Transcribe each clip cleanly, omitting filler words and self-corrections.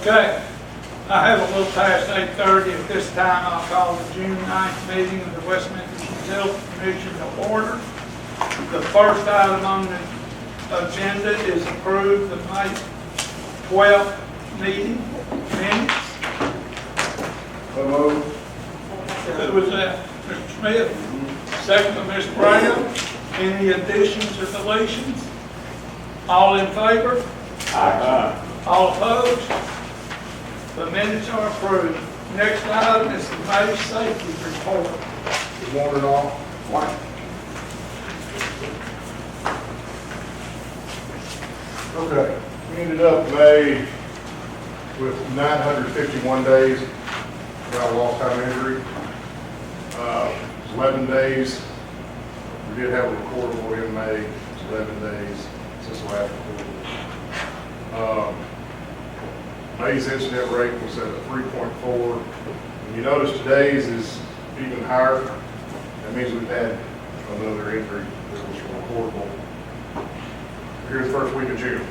Okay, I have a little past 8:30. At this time, I'll call the June 9th meeting of the West Memphis Utility Commission to order. The first item on the agenda is approve the May 12th meeting minutes. So moved. Who was that? Mr. Smith? Second by Ms. Brown. Any additions or deletions? All in favor? Aye. All opposed? The minutes are approved. Next item is the May safety report. Good morning, all. Okay, we ended up May with 951 days without a lost time injury. 11 days, we did have a recordable in May. It's 11 days since the last recordable. May's incident rate was at a 3.4. And you notice today's is even higher. That means we've had another injury that was recordable. Here's the first week of June.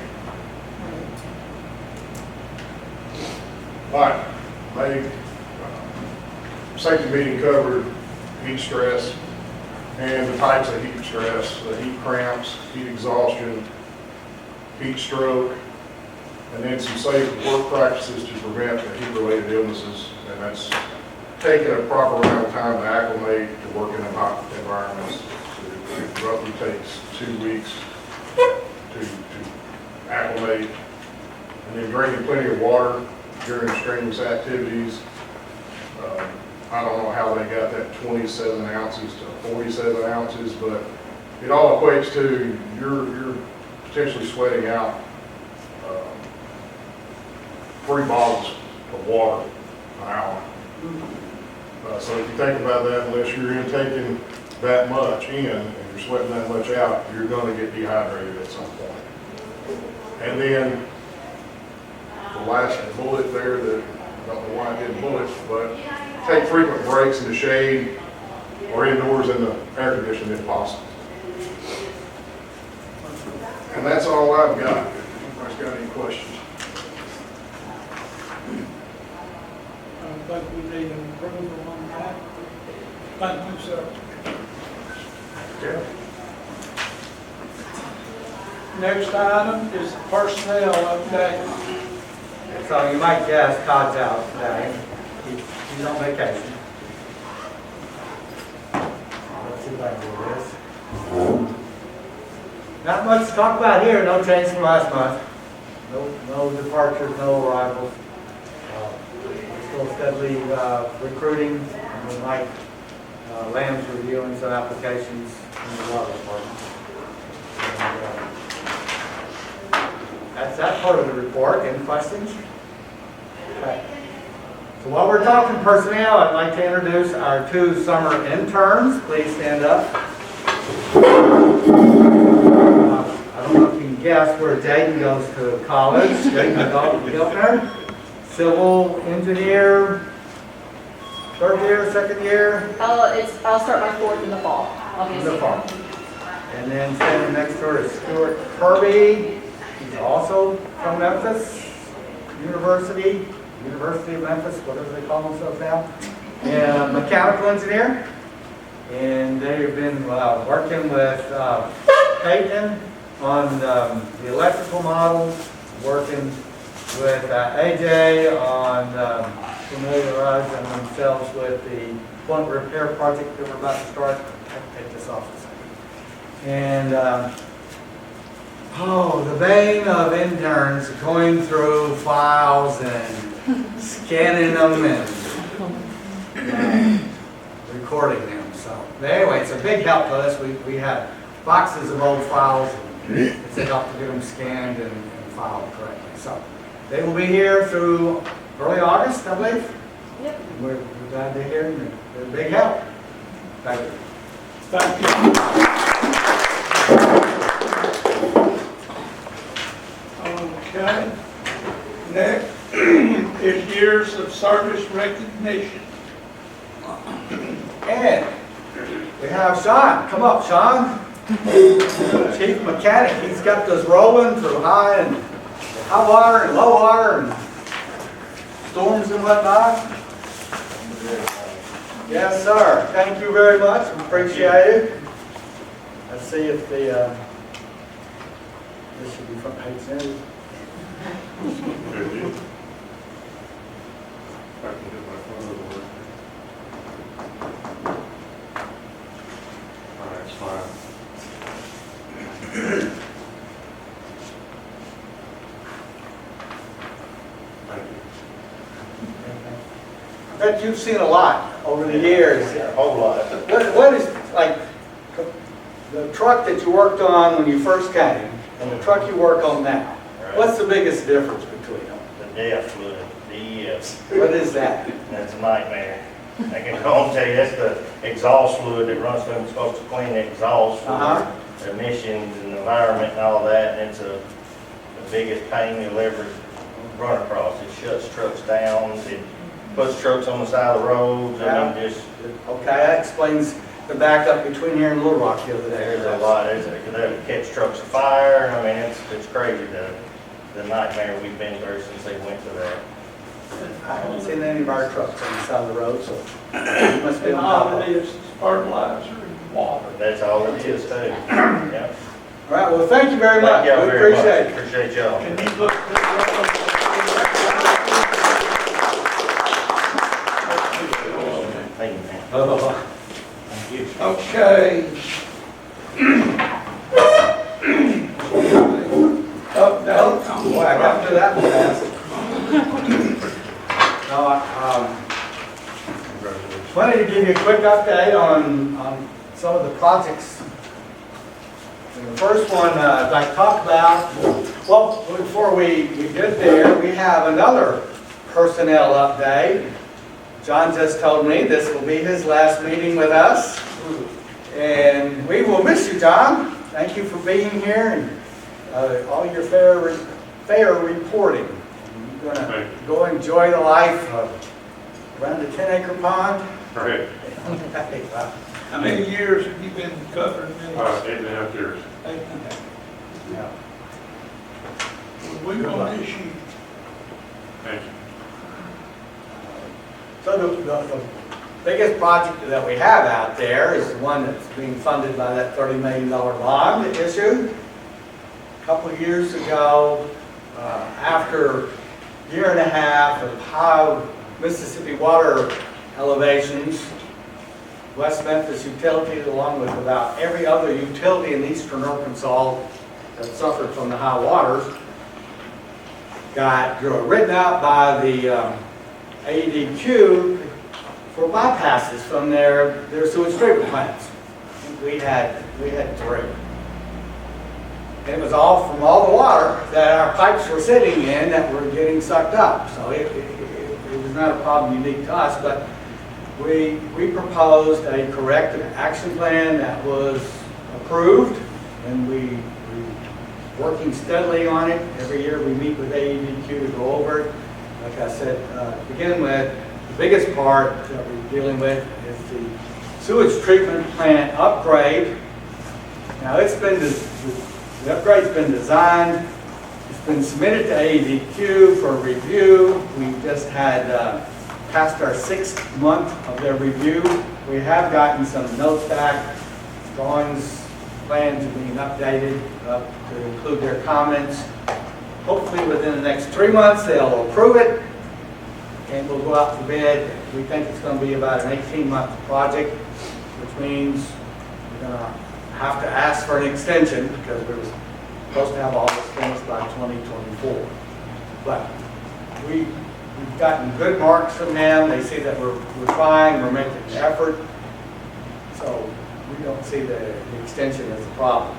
All right, May safety meeting covered heat stress and the types of heat stress, the heat cramps, heat exhaustion, heat stroke, and then some safe work practices to prevent the heat-related illnesses. And that's taking a proper amount of time to acclimate to working in hot environments. It roughly takes 2 weeks to acclimate. And then drinking plenty of water during strenuous activities. I don't know how they got that 27 ounces to 47 ounces, but it all equates to you're potentially sweating out 3 bottles of water an hour. So if you think about that, unless you're intaking that much in and you're sweating that much out, you're going to get dehydrated at some point. And then the last bullet there, that I don't know why I didn't bullet, but take frequent breaks in the shade or indoors in the air conditioning if possible. And that's all I've got. Anybody's got any questions? I don't think we need an approval on that. Thank you, sir. Yeah. Next item is the personnel update. So you might guess Todd's out today. He's on vacation. Let's see if I can do this. Not much to talk about here. No change from last month. No departures, no arrivals. We're still steadily recruiting. And we might Lamb's reviewing some applications in the water department. And, that's that part of the report. Any questions? Okay. So while we're talking personnel, I'd like to introduce our 2 summer interns. Please stand up. I don't know if you can guess where Jaden goes to college. Jaden Gilpner, civil engineer, 3rd year, 2nd year? I'll start my 4th in the fall, obviously. In the fall. And then standing next to her is Stuart Kirby. He's also from Memphis University of Memphis, whatever they call themselves now. And mechanical engineer. And they've been working with Peyton on the electrical model, working with AJ on familiarizing themselves with the blunt repair project that we're about to start. I have to take this off a second. And the bane of interns going through files and scanning them and recording them. So anyway, it's a big help to us. We had boxes of old files, and it's a help to get them scanned and filed correctly. So they will be here through early August, I believe. Yep. We're glad they're here, and they're a big help. Thank you. Thank you. Okay. Next is years of service recognition. And we have Sean. Come up, Sean. Chief mechanic. He's got this rolling through high water and low water, and storms and whatnot? Yes, sir. Thank you very much. Appreciate it. Let's see if the, this should be front page news. That's fine. Thank you. I bet you've seen a lot over the years. A whole lot. What is, like, the truck that you worked on when you first came and the truck you work on now? What's the biggest difference between them? The DEF fluid, DEF, What is that? that's a nightmare. I can go and tell you, that's the exhaust fluid that runs through, it's supposed to clean the exhaust Uh-huh. fluid, emissions and environment and all that, and it's the biggest pain you'll ever run across. It shuts trucks down, it puts trucks on the side of the roads, I mean, just, Okay, that explains the backup between here and Little Rock the other day. there's a lot, they catch trucks afire, I mean, it's crazy, the nightmare we've been through since they went to that. I haven't seen any of our trucks on the side of the road, so you must be And on top all of it it. is fertilizer and water. That's all it is too. Yeah. All right, well, thank you very much. Thank y'all We very much. appreciate it. Appreciate y'all. Can you look this Thank you, man. Okay. Update on Boy, I got through that one fast. No, wanted to give you a quick update on some of the projects. And the first one I'd like to talk about, well, before we get there, we have another personnel update. John just told me this will be his last meeting with us. And we will miss you, John. Thank you for being here and all your fair reporting. You're going to go enjoy the life around the 10-acre pond. Right. how many years have you been covering this? 8.5 years. Yeah. We're gonna miss you. Thank you. So the biggest project that we have out there is the one that's being funded by that $30 million bond that issued a couple of years ago. After a year and a half of high Mississippi water elevations, West Memphis Utility, along with about every other utility in eastern Arkansas that suffered from the high waters, got written out by the AEDQ for bypasses from their sewage treatment plants. We had 3. And it was all from all the water that our pipes were sitting in that were getting sucked up. So it was not a problem unique to us, but we proposed a corrective action plan that was approved, and we working steadily on it. Every year we meet with AEDQ to go over it. Like I said, to begin with, the biggest part that we're dealing with is the sewage treatment plant upgrade. Now the upgrade's been designed, it's been submitted to AEDQ for review. We just had passed our 6th month of their review. We have gotten some notes back, drawings, plans are being updated to include their comments. Hopefully within the next 3 months, they'll approve it, and we'll go out for bid. We think it's going to be about an 18-month project, which means we're going to have to ask for an extension because we were supposed to have all this finished by 2024. But we've gotten good marks from them. They see that we're trying, we're making an effort. So we don't see the extension as a problem.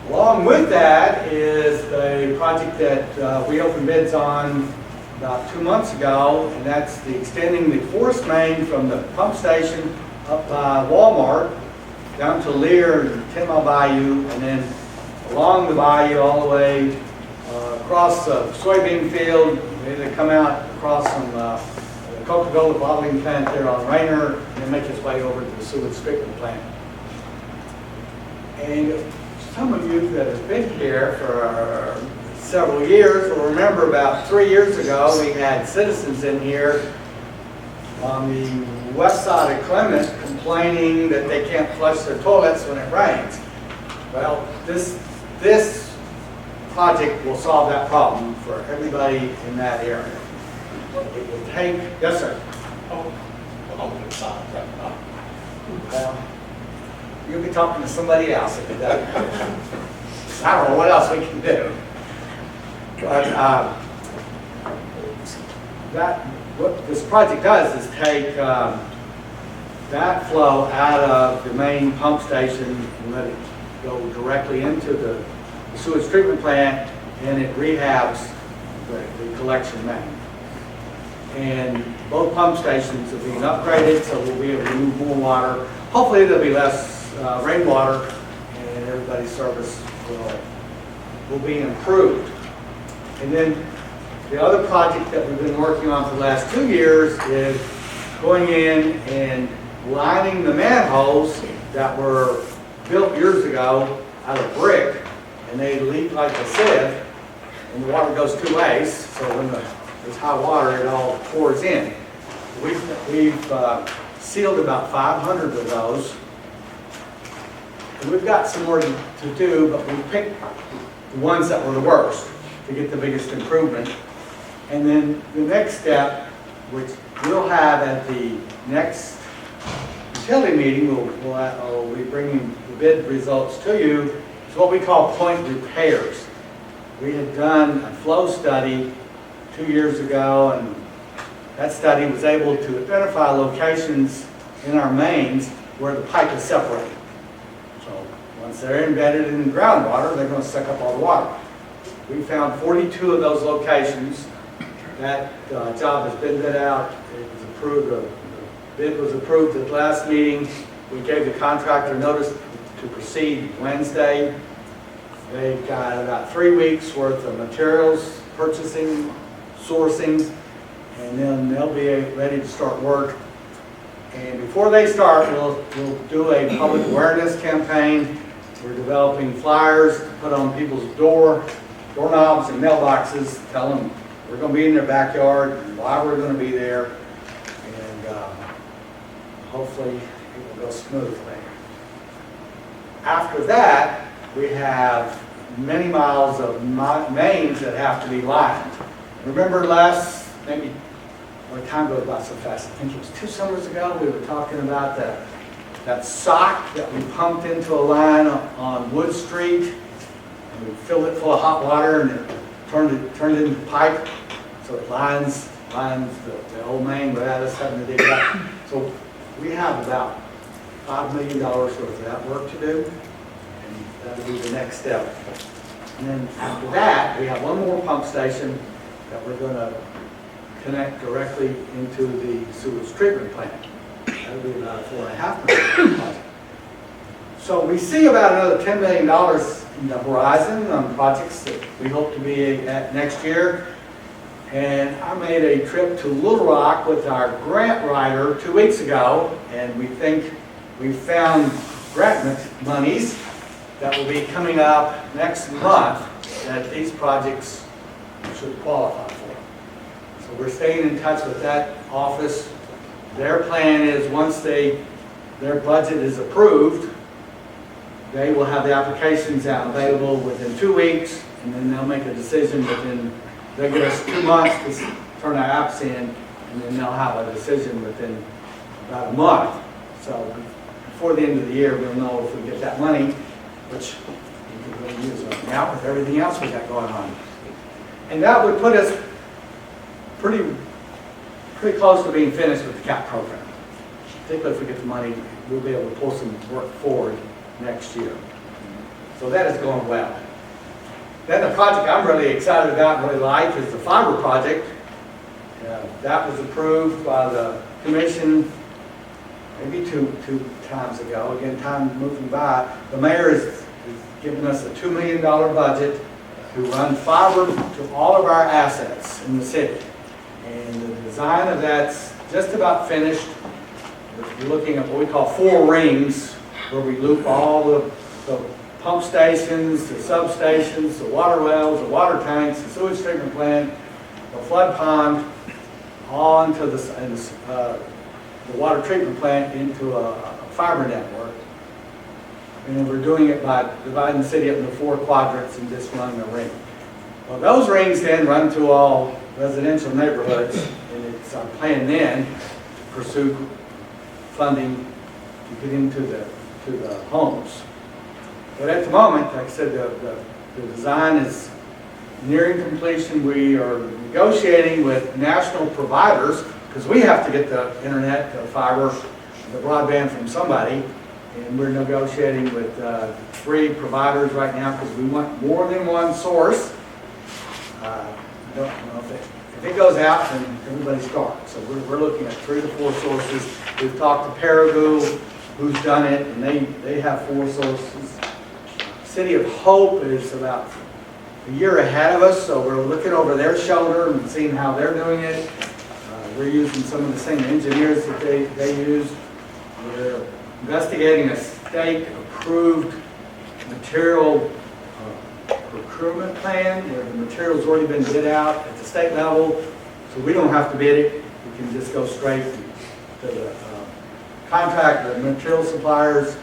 Along with that is the project that we opened bids on about 2 months ago, and that's the extending the force main from the pump station up by Walmart down to Lear and 10 Mile Bayou, and then along the bayou all the way across the soybean field. They come out across from the Coca-Cola bottling plant there on Rainer, and then make its way over to the sewage treatment plant. And some of you that have been here for several years. Well, remember about 3 years ago, we had citizens in here on the west side of Clement complaining that they can't flush their toilets when it rains. Well, this project will solve that problem for everybody in that area. It will take, yes, sir. Well, you'll be talking to somebody else if it doesn't. I don't know what else we can do. But what this project does is take that flow out of the main pump station and let it go directly into the sewage treatment plant, and it rehabs the collection main. And both pump stations are being upgraded, so we'll be able to move more water. Hopefully there'll be less rainwater, and everybody's service will be improved. And then the other project that we've been working on for the last 2 years is going in and lining the manholes that were built years ago out of brick, and they leak like a sieve, and the water goes 2 ways, so when there's high water, it all pours in. We've sealed about 500 of those. And we've got some more to do, but we picked the ones that were the worst to get the biggest improvement. And then the next step, which we'll have at the next utility meeting, we'll be bringing the bid results to you, is what we call point repairs. We had done a flow study 2 years ago, and that study was able to identify locations in our mains where the pipe is separated. So once they're embedded in the groundwater, they're going to suck up all the water. We found 42 of those locations. That job has been bid out. It was approved. The bid was approved at the last meeting. We gave the contractor notice to proceed Wednesday. They've got about 3 weeks worth of materials, purchasing, sourcing, and then they'll be ready to start work. And before they start, we'll do a public awareness campaign. We're developing flyers to put on people's doorknobs and mailboxes, tell them we're going to be in their backyard and why we're going to be there, and hopefully it will go smoothly. After that, we have many miles of mains that have to be lined. Remember maybe time goes by so fast, I think it was 2 summers ago, we were talking about that sock that we pumped into a line on Wood Street, and we filled it full of hot water and it turned into pipe, so it lines the old main without us having to dig it up. So we have about $5 million worth of that work to do, and that'll be the next step. And then after that, we have one more pump station that we're going to connect directly into the sewage treatment plant. That'll be about a $4.5 million project. So we see about another $10 million in the horizon on projects that we hope to be at next year. And I made a trip to Little Rock with our grant writer 2 weeks ago, and we think we found grant monies that will be coming up next month that these projects should qualify for. So we're staying in touch with that office. Their plan is once their budget is approved, they will have the applications out available within 2 weeks, and then they'll make a decision they'll give us 2 months to turn our apps in, and then they'll have a decision within about a month. So before the end of the year, we'll know if we get that money, which we can really use right now with everything else we got going on. And that would put us pretty close to being finished with the CAP program. Particularly if we get the money, we'll be able to pull some work forward next year. So that is going well. Then the project I'm really excited about and really like is the fiber project. That was approved by the commission maybe two times ago. Again, time moving by. The mayor is giving us a $2 million budget to run fiber to all of our assets in the city. And the design of that's just about finished. We're looking at what we call 4 rings, where we loop all the pump stations, the substations, the water wells, the water tanks, the sewage treatment plant, the flood pond, onto the water treatment plant into a fiber network. And we're doing it by dividing the city up into 4 quadrants and just running a ring. Well, those rings then run through all residential neighborhoods, and it's our plan then to pursue funding to get into the homes. But at the moment, like I said, the design is nearing completion. We are negotiating with national providers because we have to get the internet, the fiber, the broadband from somebody. And we're negotiating with 3 providers right now because we want more than one source. I don't know if it goes out, then everybody starts. So we're looking at 3 to 4 sources. We've talked to Paragould, who's done it, and they have 4 sources. City of Hope is about a year ahead of us, so we're looking over their shoulder and seeing how they're doing it. We're using some of the same engineers that they use. We're investigating a state-approved material procurement plan where the material's already been bid out at the state level, so we don't have to bid it. We can just go straight to the contract, the material suppliers,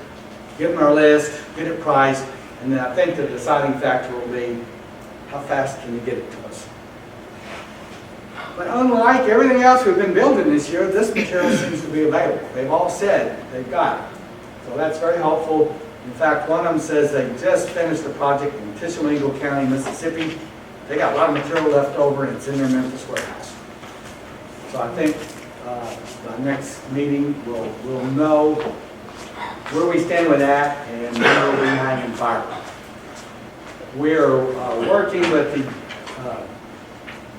give them our list, get it priced, and then I think the deciding factor will be how fast can you get it to us. But unlike everything else we've been building this year, this material seems to be available. They've all said they've got it. So that's very helpful. In fact, one of them says they just finished a project in Tishomingo County, Mississippi. They got a lot of material left over and it's in their Memphis warehouse. So I think the next meeting we'll know where we stand with that and where we're hanging fire. We're working with the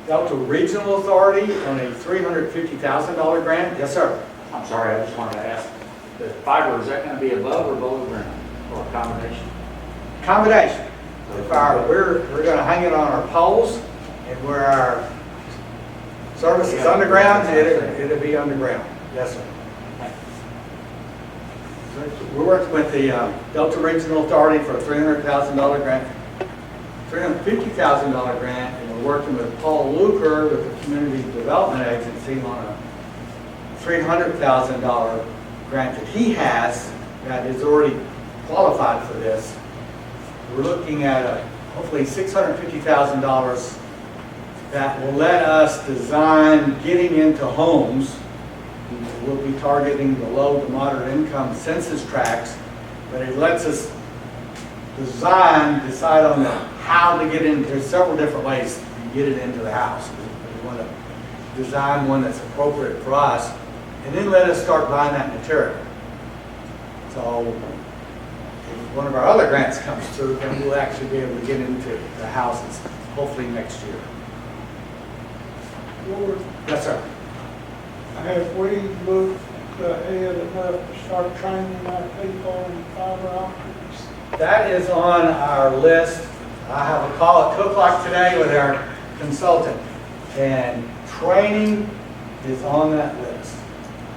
Delta Regional Authority on a $350,000 grant. Yes, sir. I'm sorry, I just wanted to ask, the fiber, is that going to be above or below ground, or a combination? Combination. The fire, we're going to hang it on our poles, and where our service is underground, it'll be underground. Yes, sir. We're working with the Delta Regional Authority for a $300,000 grant, $350,000 grant, and we're working with Paul Luker with the Community Development Agency on a $300,000 grant that he has that is already qualified for this. We're looking at hopefully $650,000 that will let us design getting into homes. We'll be targeting the low to moderate income census tracts, but it lets us decide on how to get in. There's several different ways to get it into the house. We want to design one that's appropriate for us, and then let us start buying that material. So if one of our other grants comes through, then we'll actually be able to get into the houses, hopefully next year. Lord, Yes, sir. have we looked ahead enough to start training our people in fiber optics? That is on our list. I have a call at 2 o'clock today with our consultant, and training is on that list.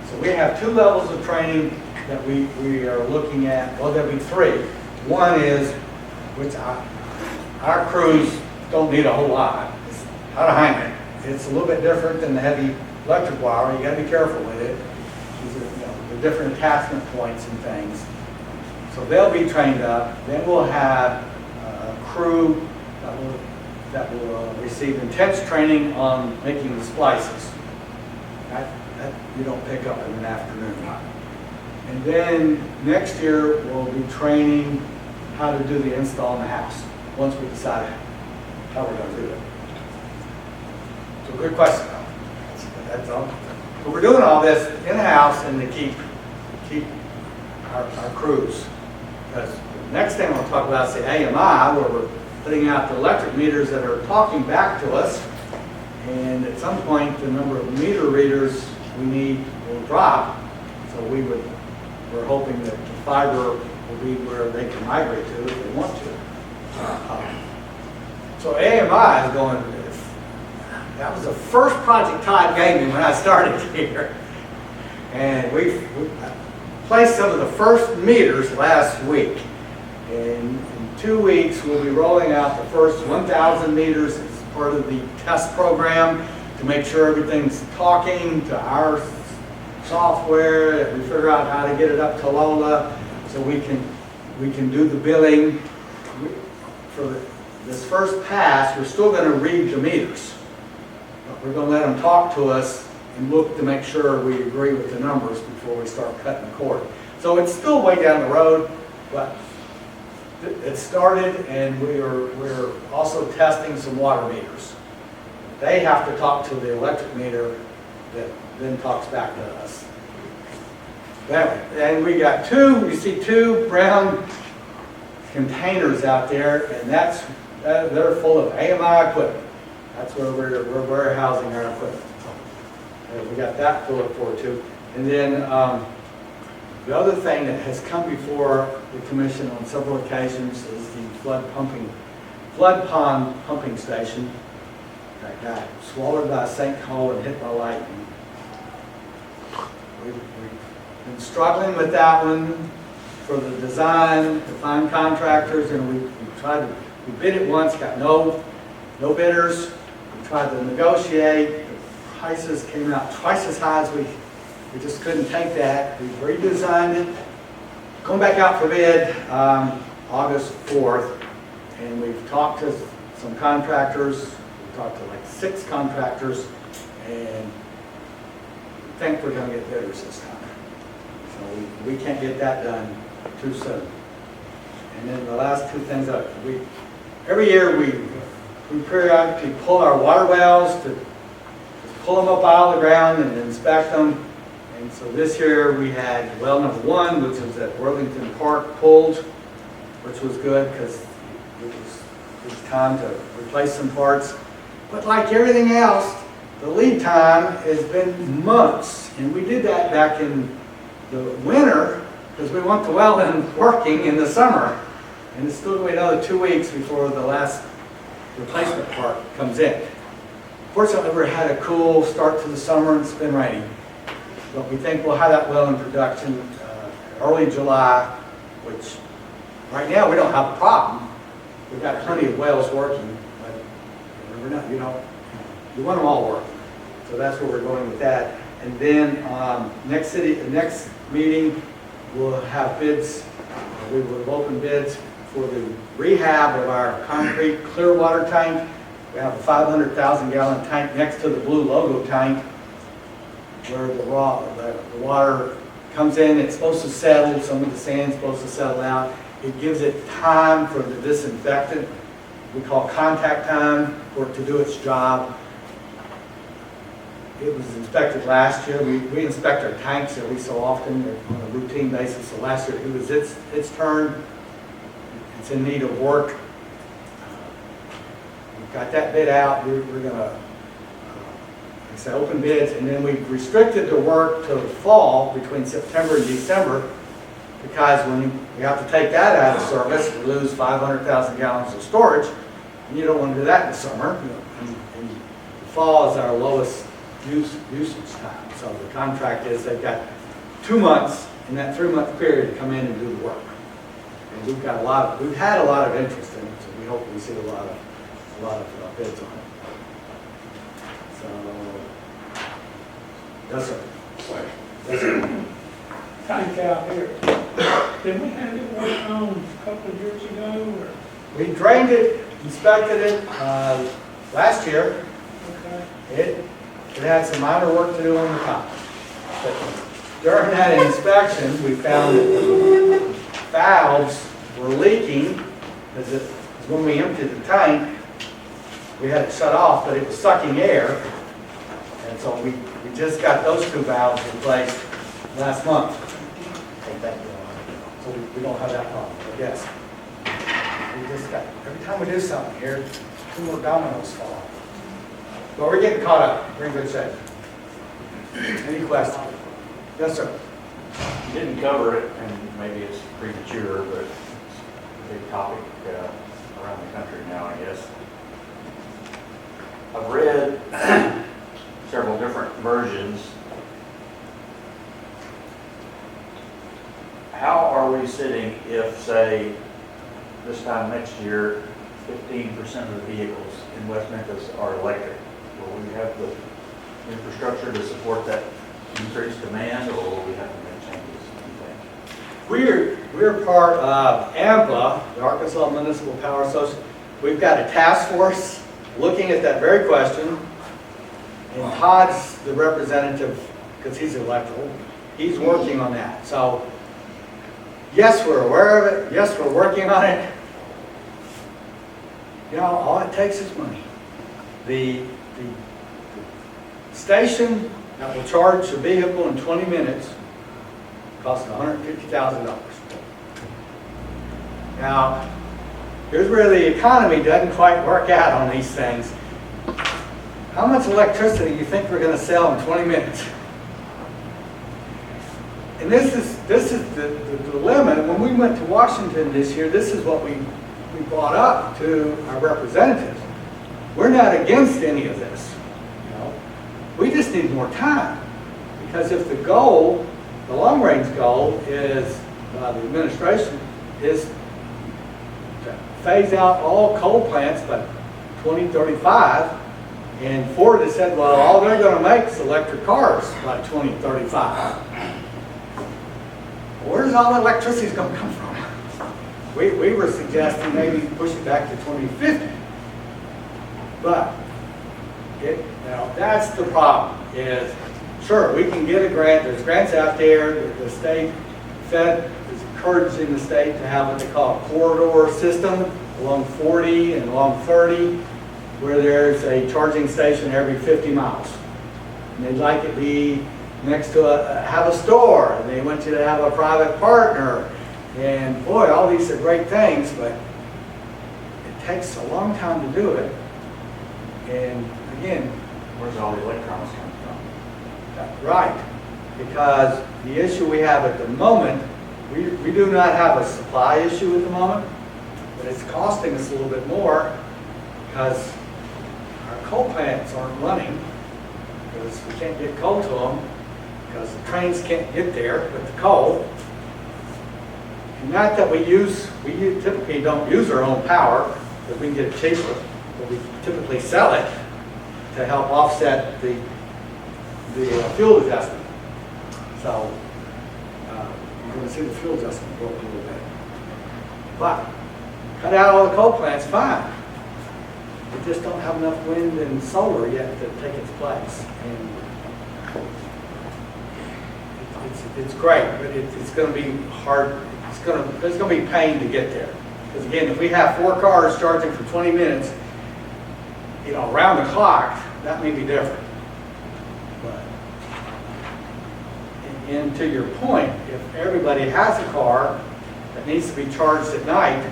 So we have 2 levels of training that we are looking at. Well, there'll be 3. One is, which our crews don't need a whole lot, is how to hang it. It's a little bit different than the heavy electric wire. You got to be careful with it. These are, the different attachment points and things. So they'll be trained up. Then we'll have a crew that will receive intense training on making the splices. That you don't pick up in an afternoon. And then next year we'll be training how to do the install in the house once we decide how we're going to do it. So good question. That's all. But we're doing all this in-house and to keep our crews. Because the next thing we'll talk about is the AMI, where we're putting out the electric meters that are talking back to us. And at some point, the number of meter readers we need will drop. So we're hoping that the fiber will be where they can migrate to if they want to. So AMI is going, that was the first project Todd gave me when I started here. And we placed some of the first meters last week. In 2 weeks, we'll be rolling out the first 1,000 meters as part of the test program to make sure everything's talking to our software, that we figure out how to get it up to Lola so we can do the billing. For this first pass, we're still going to read the meters. But we're going to let them talk to us and look to make sure we agree with the numbers before we start cutting the cord. So it's still way down the road, but it started, and we're also testing some water meters. They have to talk to the electric meter that then talks back to us. And we got you see two brown containers out there, and they're full of AMI equipment. That's where we're warehousing our equipment. And we got that to look forward to. And then the other thing that has come before the commission on several occasions is the flood pond pumping station that got swallowed by a sinkhole and hit by lightning. We've been struggling with that one for the design, to find contractors, and we bid it once, got no bidders. We tried to negotiate. The prices came out twice as high as we just couldn't take that. We redesigned it. Going back out for bid August 4th, and we've talked to some contractors. We've talked to like 6 contractors, and we think we're going to get bidders this time. So we can't get that done too soon. And then the last 2 things, every year we periodically pull our water wells to pull them up out of the ground and inspect them. And so this year we had well number 1, which was at Worthington Park, pulled, which was good because it was time to replace some parts. But like everything else, the lead time has been months. And we did that back in the winter because we want the well in working in the summer. And it's still going to be another 2 weeks before the last replacement part comes in. Fortunately, we had a cool start to the summer and it's been raining. But we think we'll have that well in production early July, which right now we don't have a problem. We've got plenty of wells working, but we're not, you want them all working. So that's where we're going with that. And then next meeting, we'll have bids. We will open bids for the rehab of our concrete clear water tank. We have a 500,000 gallon tank next to the blue logo tank, where the water comes in. It's supposed to settle. Some of the sand's supposed to settle out. It gives it time for the disinfectant, we call contact time, for it to do its job. It was inspected last year. We inspect our tanks every so often on a routine basis. So last year it was its turn. It's in need of work. We've got that bid out. We're going to open bids, and then we've restricted the work to the fall between September and December, because when we have to take that out of service, we lose 500,000 gallons of storage, and you don't want to do that in the summer. And the fall is our lowest usage time. So the contract is they've got 2 months in that 3-month period to come in and do the work. And we've had a lot of interest in it, so we hope we see a lot of bids on it. So, yes, sir. Yes, sir. Tank out here. Did we have it worked on a couple of years ago, or? We drained it, inspected it last year. Okay. It had some minor work to do on the top. But during that inspection, we found that the valves were leaking, because when we emptied the tank, we had it shut off, but it was sucking air. And so we just got those 2 valves replaced last month. So we don't have that problem, but yes. We just got, every time we do something here, 2 more dominoes fall. But we're getting caught up. We're in good shape. Any questions? Yes, sir. You didn't cover it, and maybe it's premature, but it's a big topic around the country now, I guess. I've read several different versions. How are we sitting if, say, this time next year, 15% of the vehicles in West Memphis are electric. Will we have the infrastructure to support that increased demand, or will we have to make changes, do you think? We're part of AMPA, the Arkansas Municipal Power Association. We've got a task force looking at that very question. And Todd's the representative, because he's electoral, he's working on that. So, yes, we're aware of it. Yes, we're working on it. You know, all it takes is money. The station that will charge a vehicle in 20 minutes costs $150,000. Now, here's where the economy doesn't quite work out on these things. How much electricity do you think we're going to sell in 20 minutes? And this is the dilemma. When we went to Washington this year, this is what we brought up to our representatives. We're not against any of this. You know? We just need more time. Because if the goal, the long-range goal is, by the administration, is to phase out all coal plants by 2035, and Ford has said, well, all they're going to make is electric cars by 2035. Where's all the electricity going to come from? We were suggesting maybe push it back to 2050. But that's the problem. Is sure, we can get a grant. There's grants out there. The state Fed is encouraging the state to have what they call a corridor system along 40 and along 30, where there's a charging station every 50 miles. And they'd like it to be next to have a store, and they want you to have a private partner. And boy, all these are great things, but it takes a long time to do it. And again, Where's all the electrons coming from? right, because the issue we have at the moment, we do not have a supply issue at the moment, but it's costing us a little bit more because our coal plants aren't running, because we can't get coal to them, because the trains can't get there with the coal. And not that we typically don't use our own power, because we can get it cheaper, but we typically sell it to help offset the fuel adjustment. So you're going to see the fuel adjustment go up a little bit. But cut out all the coal plants, fine. We just don't have enough wind and solar yet to take its place. And it's great, but it's going to be hard. There's going to be pain to get there. Because again, if we have 4 cars charging for 20 minutes, you know, around the clock, that may be different. But, and to your point, if everybody has a car that needs to be charged at night,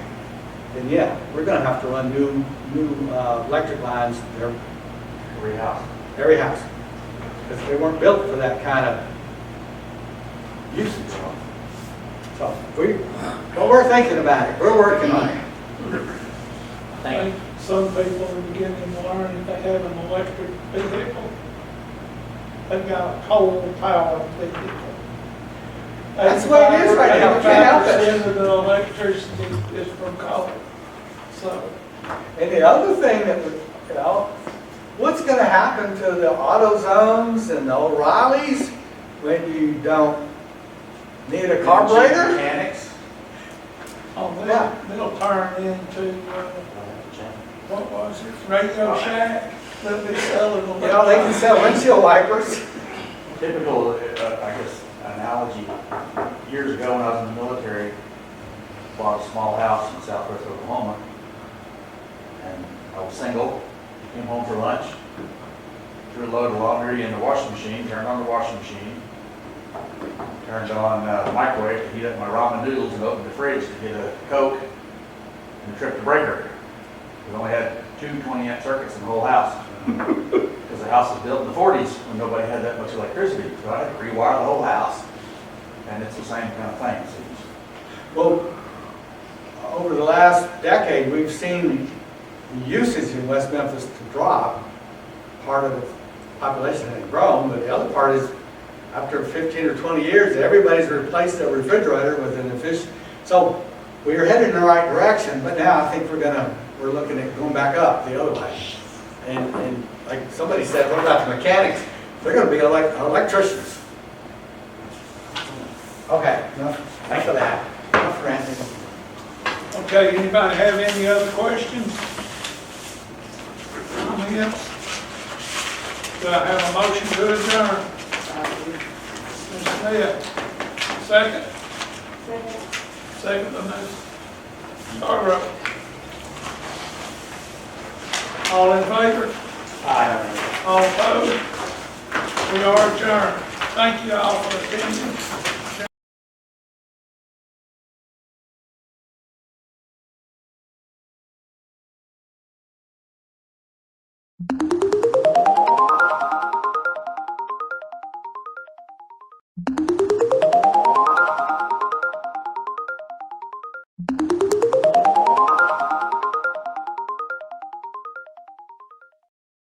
then yeah, we're going to have to run new electric lines there. Every house. Every house. Because they weren't built for that kind of usage. So we're thinking about it. We're working on it. I think some people are beginning to learn if they have an electric vehicle, they've got a coal-powered vehicle. That's the way it is right now. We can't help it. 85% of the electricity is from coal. So, And the other thing that, you know, what's going to happen to the AutoZones and the O'Reillys when you don't need a carburetor? Mechanics. they'll turn into, what was it, Radio Shack? They'll be selling them. You know, they can sell windshield wipers. Typical, I guess, analogy, years ago when I was in the military, bought a small house in southwest Oklahoma, and I was single, came home for lunch, threw a load of laundry in the washing machine, turned on the washing machine, turned on the microwave to heat up my ramen noodles, and opened the fridge to get a Coke, and tripped the breaker. We only had 2 20-amp circuits in the whole house. Because the house was built in the 40s when nobody had that much electricity. So I had to rewire the whole house. And it's the same kind of thing, it seems. Well, over the last decade, we've seen the usage in West Memphis to drop. Part of the population has grown, but the other part is after 15 or 20 years, everybody's replaced their refrigerator with an efficient. So we were headed in the right direction, but now I think we're looking at going back up the other way. And like somebody said, what about the mechanics? They're gonna be electricians. Okay, no, thanks for that. Enough ranting. Okay, anybody have any other questions? Comments? Do I have a motion to adjourn? Mr. Smith, second? Second, Ms. Scarborough. All in favor? Aye. All opposed? We are adjourned. Thank you all for attending.